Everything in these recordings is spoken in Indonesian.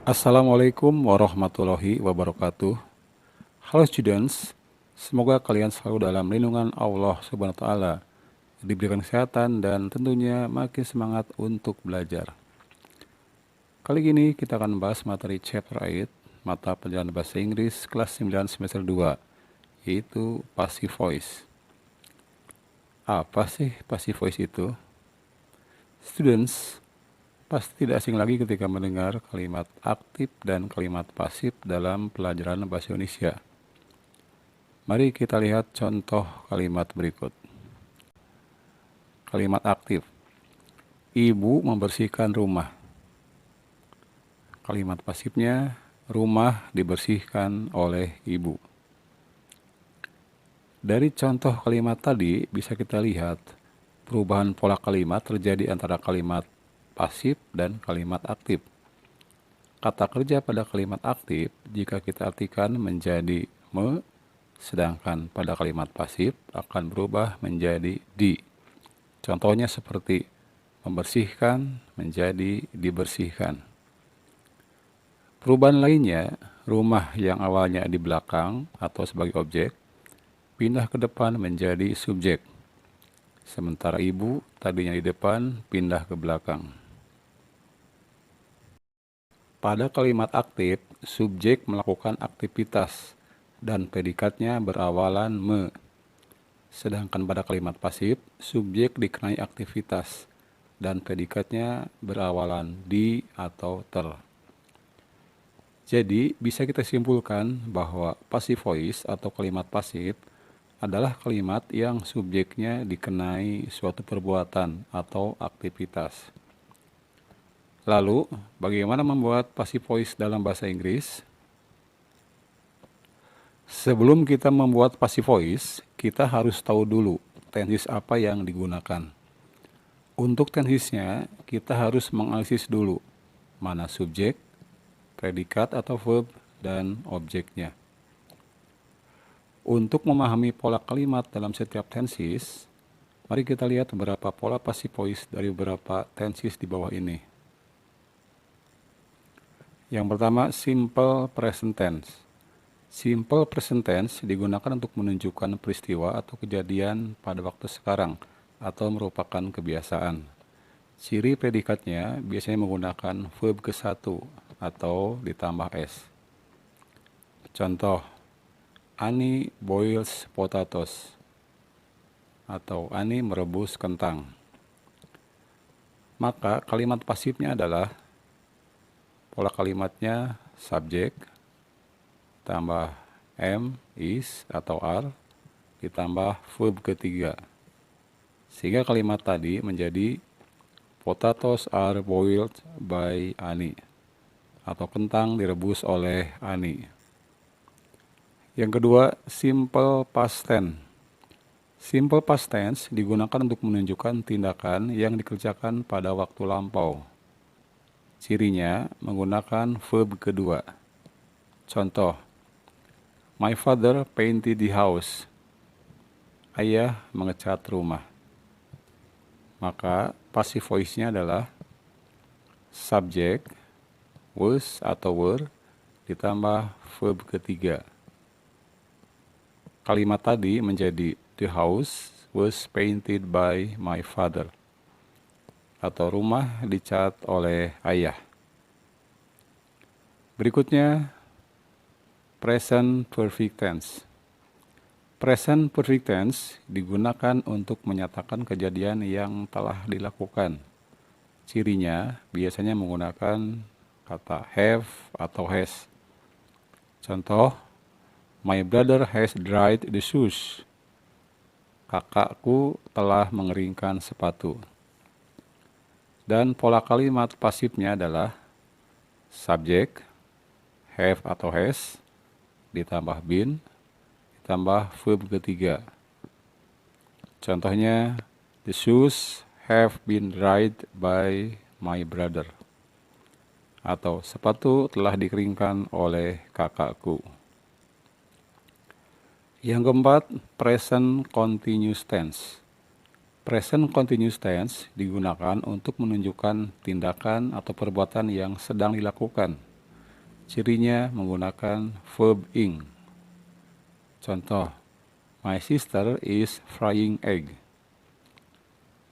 Assalamualaikum warahmatullahi wabarakatuh. Halo students, semoga kalian selalu dalam lindungan Allah Subhanahu wa taala, diberikan kesehatan dan tentunya makin semangat untuk belajar. Kali ini kita akan membahas materi chapter 8, mata pelajaran bahasa Inggris kelas 9 semester 2, yaitu passive voice. Apa sih passive voice itu? Students, pasti tidak asing lagi ketika mendengar kalimat aktif dan kalimat pasif dalam pelajaran bahasa Indonesia. Mari kita lihat contoh kalimat berikut. Kalimat aktif. Ibu membersihkan rumah. Kalimat pasifnya, rumah dibersihkan oleh ibu. Dari contoh kalimat tadi bisa kita lihat perubahan pola kalimat terjadi antara kalimat pasif dan kalimat aktif. Kata kerja pada kalimat aktif jika kita artikan menjadi me, sedangkan pada kalimat pasif akan berubah menjadi di. Contohnya seperti membersihkan menjadi dibersihkan. Perubahan lainnya, rumah yang awalnya di belakang atau sebagai objek, pindah ke depan menjadi subjek. Sementara ibu tadinya di depan, pindah ke belakang. Pada kalimat aktif, subjek melakukan aktivitas dan predikatnya berawalan me. Sedangkan pada kalimat pasif, subjek dikenai aktivitas dan predikatnya berawalan di atau ter. Jadi, bisa kita simpulkan bahwa passive voice atau kalimat pasif adalah kalimat yang subjeknya dikenai suatu perbuatan atau aktivitas. Lalu, bagaimana membuat passive voice dalam bahasa Inggris? Sebelum kita membuat passive voice, kita harus tahu dulu tenses apa yang digunakan. Untuk tensesnya, kita harus menganalisis dulu mana subjek, predikat atau verb, dan objeknya. Untuk memahami pola kalimat dalam setiap tenses, mari kita lihat beberapa pola passive voice dari beberapa tenses di bawah ini. Yang pertama, simple present tense. Simple present tense digunakan untuk menunjukkan peristiwa atau kejadian pada waktu sekarang atau merupakan kebiasaan. Ciri predikatnya biasanya menggunakan verb ke-1 atau ditambah s. Contoh, Annie boils potatoes atau Annie merebus kentang. Maka kalimat pasifnya adalah pola kalimatnya subjek tambah am, is, atau are ditambah verb ketiga. Sehingga kalimat tadi menjadi potatoes are boiled by Annie atau kentang direbus oleh Annie. Yang kedua, simple past tense. Simple past tense digunakan untuk menunjukkan tindakan yang dikerjakan pada waktu lampau. Cirinya menggunakan verb kedua. Contoh, my father painted the house. Ayah mengecat rumah. Maka passive voice-nya adalah subject, was atau were, ditambah verb ketiga. Kalimat tadi menjadi the house was painted by my father. Atau rumah dicat oleh ayah. Berikutnya, present perfect tense. Present perfect tense digunakan untuk menyatakan kejadian yang telah dilakukan. Cirinya biasanya menggunakan kata have atau has. Contoh, my brother has dried the shoes. Kakakku telah mengeringkan sepatu. Dan pola kalimat pasifnya adalah subjek, have atau has, ditambah been, ditambah verb ketiga. Contohnya, the shoes have been dried by my brother. Atau sepatu telah dikeringkan oleh kakakku. Yang keempat, present continuous tense. Present continuous tense digunakan untuk menunjukkan tindakan atau perbuatan yang sedang dilakukan. Cirinya menggunakan verb ing. Contoh, my sister is frying egg.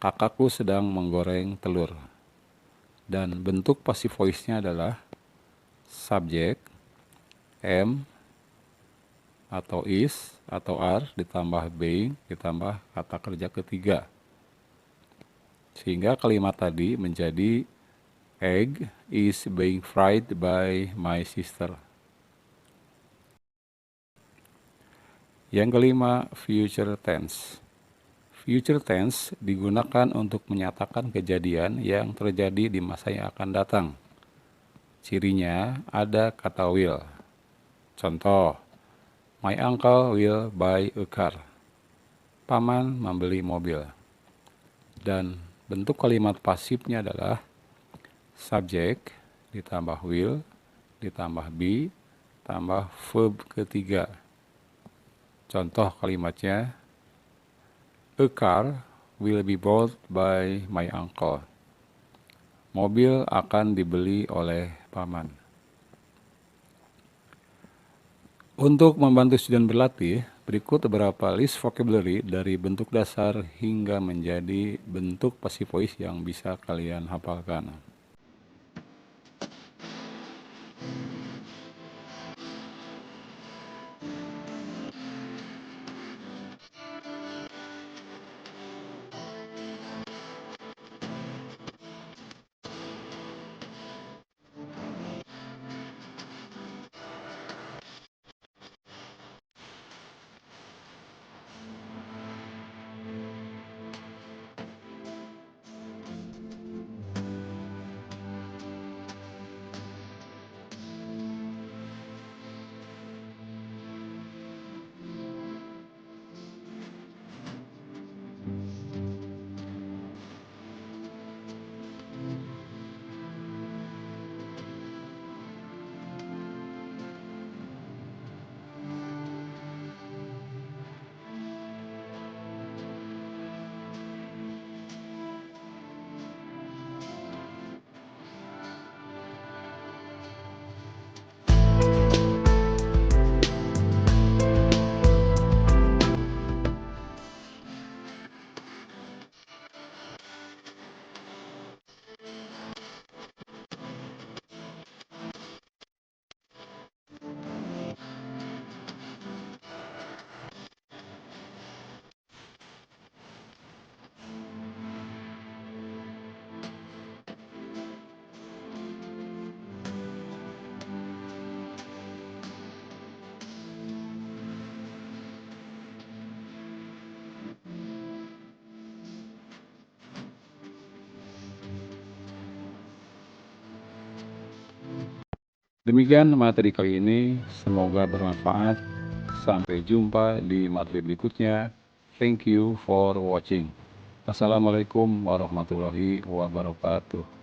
Kakakku sedang menggoreng telur. Dan bentuk passive voice-nya adalah subjek, am, atau is, atau are, ditambah being, ditambah kata kerja ketiga. Sehingga kalimat tadi menjadi egg is being fried by my sister. Yang kelima, future tense. Future tense digunakan untuk menyatakan kejadian yang terjadi di masa yang akan datang. Cirinya ada kata will. Contoh, my uncle will buy a car. Paman membeli mobil. Dan bentuk kalimat pasifnya adalah subjek ditambah will, ditambah be, tambah verb ketiga. Contoh kalimatnya, a car will be bought by my uncle. Mobil akan dibeli oleh paman. Untuk membantu student berlatih, berikut beberapa list vocabulary dari bentuk dasar hingga menjadi bentuk passive voice yang bisa kalian hafalkan. Demikian materi kali ini, semoga bermanfaat. Sampai jumpa di materi berikutnya. Thank you for watching. Assalamualaikum warahmatullahi wabarakatuh.